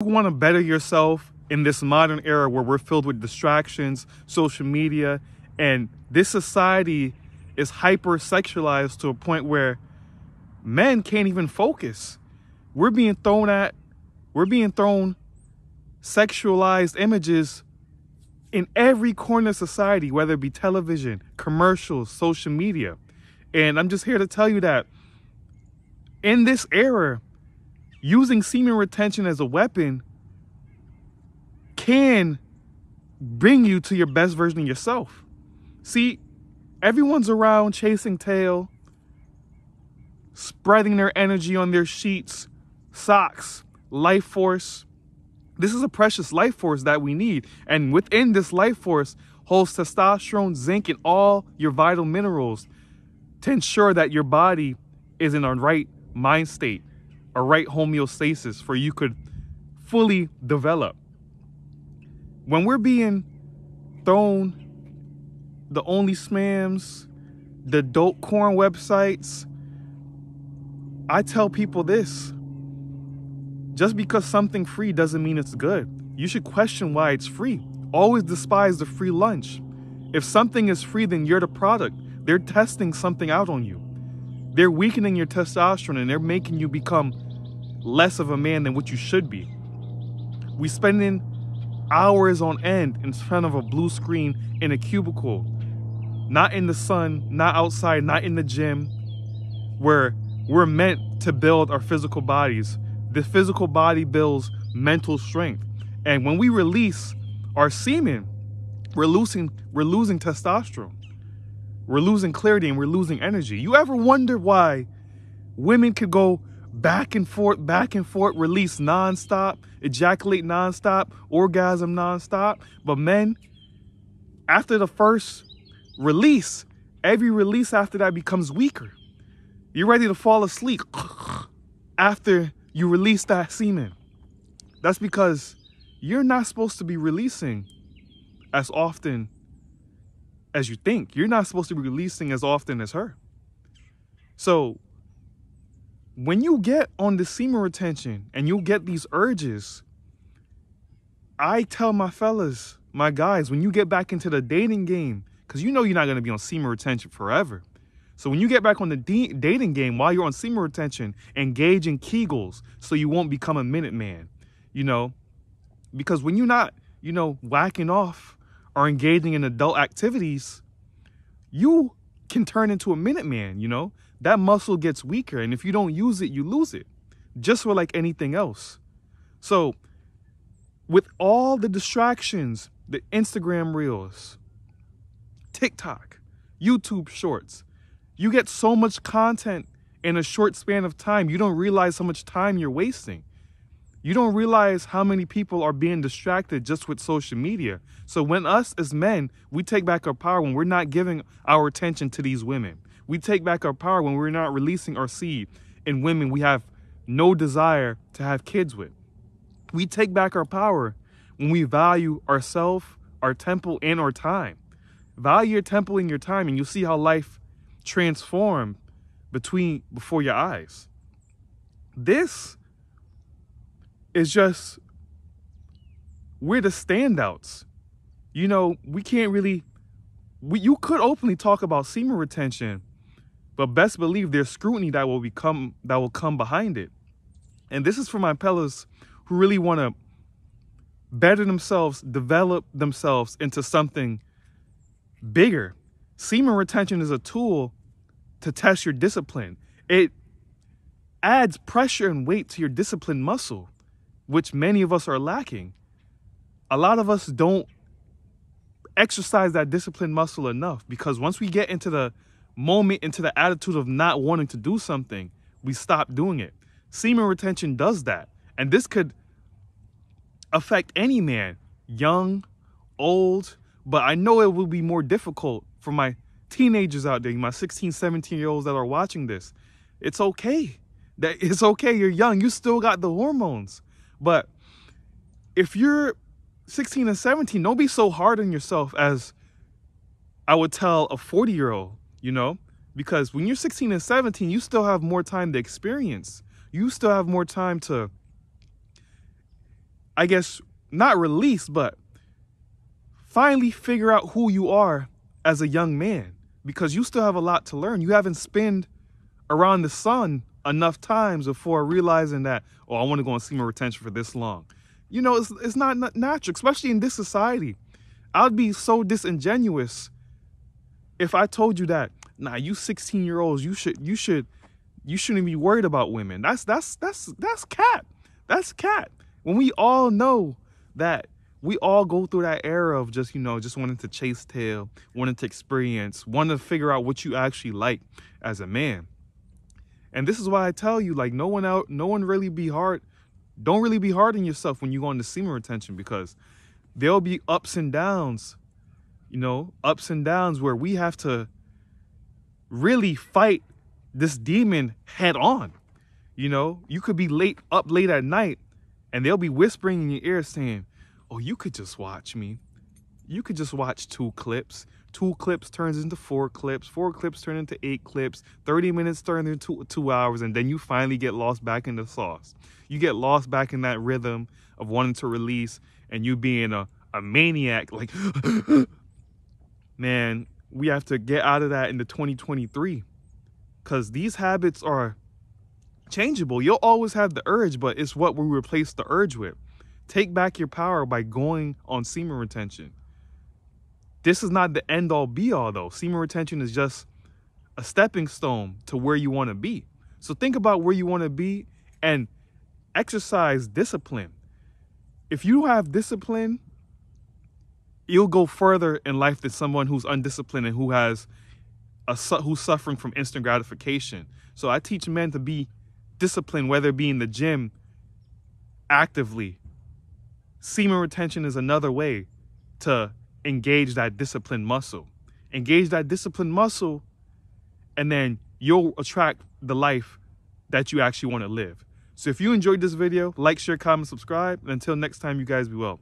You want to better yourself in this modern era where we're filled with distractions, social media, and this society is hyper sexualized to a point where men can't even focus. We're being thrown sexualized images in every corner of society, whether it be television, commercials, social media. And I'm just here to tell you that in this era, using semen retention as a weapon can bring you to your best version of yourself. See, everyone's around chasing tail, spreading their energy on their sheets, socks, life force. This is a precious life force that we need. And within this life force holds testosterone, zinc, and all your vital minerals to ensure that your body is in a right mind state, a right homeostasis for you could fully develop. When we're being thrown the only spams, the dope corn websites, I tell people this: just because something free doesn't mean it's good. You should question why it's free. Always despise the free lunch. If something is free, then you're the product. They're testing something out on you. They're weakening your testosterone and they're making you become less of a man than what you should be. We spending hours on end in front of a blue screen in a cubicle, not in the sun, not outside, not in the gym, where we're meant to build our physical bodies. The physical body builds mental strength. And when we release our semen, we're losing testosterone. We're losing clarity and we're losing energy. You ever wonder why women could go back and forth, release nonstop, ejaculate nonstop, orgasm nonstop? But men, after the first release, every release after that becomes weaker. You're ready to fall asleep after you release that semen. That's because you're not supposed to be releasing as often as you think. You're not supposed to be releasing as often as her. So when you get on the semen retention and you get these urges, I tell my fellas, my guys, when you get back into the dating game, because you know you're not going to be on semen retention forever. So when you get back on the dating game while you're on semen retention, engage in Kegels so you won't become a minute man, because when you're not, whacking off or engaging in adult activities, you can turn into a minute man, That muscle gets weaker, and if you don't use it, you lose it, just for like anything else. So with all the distractions, the Instagram reels, TikTok, YouTube shorts, you get so much content in a short span of time, you don't realize how much time you're wasting. You don't realize how many people are being distracted just with social media. So when us as men, we take back our power when we're not giving our attention to these women. We take back our power when we're not releasing our seed in women we have no desire to have kids with. We take back our power when we value ourselves, our temple, and our time. Value your temple and your time, and you'll see how life transform before your eyes. This is just, we're the standouts. We can't really, you could openly talk about semen retention, but best believe there's scrutiny that will come behind it. And this is for my fellas who really want to better themselves, develop themselves into something bigger. Semen retention is a tool to test your discipline. It adds pressure and weight to your discipline muscle, which many of us are lacking. A lot of us don't exercise that discipline muscle enough, because once we get into the moment, into the attitude of not wanting to do something, we stop doing it. Semen retention does that. And this could affect any man, young, old, but I know it will be more difficult for my teenagers out there, my 16, 17-year-olds that are watching this. It's okay. It's okay, you're young, you still got the hormones. But if you're 16 and 17, don't be so hard on yourself as I would tell a 40-year-old, because when you're 16 and 17, you still have more time to experience. You still have more time to I guess, not release, but finally figure out who you are as a young man, because you still have a lot to learn. You haven't spent around the sun enough times before realizing that, oh, I want to go on semen retention for this long. You know, it's not natural, especially in this society. I'd be so disingenuous if I told you that, nah, you 16-year-olds, you shouldn't be worried about women. That's cat. That's cat. When we all know that we all go through that era of just, you know, just wanting to chase tail, wanting to experience, wanting to figure out what you actually like as a man. And this is why I tell you, like, don't really be hard on yourself when you go into semen retention, because there'll be ups and downs, you know, ups and downs where we have to really fight this demon head on. You know, you could be up late at night, and they'll be whispering in your ear saying, oh, you could just watch me. You could just watch 2 clips. 2 clips turns into 4 clips. 4 clips turn into 8 clips. 30 minutes turn into 2 hours. And then you finally get lost back in the sauce. You get lost back in that rhythm of wanting to release, and you being a maniac. Like, man, we have to get out of that into 2023. Because these habits are changeable. You'll always have the urge, but it's what we replace the urge with. Take back your power by going on semen retention. This is not the end all be all though. Semen retention is just a stepping stone to where you want to be. So think about where you want to be and exercise discipline. If you have discipline, you'll go further in life than someone who's undisciplined and who's suffering from instant gratification. So I teach men to be disciplined, whether it be in the gym, actively. Semen retention is another way to engage that disciplined muscle. Engage that disciplined muscle, and then you'll attract the life that you actually want to live. So if you enjoyed this video, like, share, comment, subscribe. And until next time, you guys be well.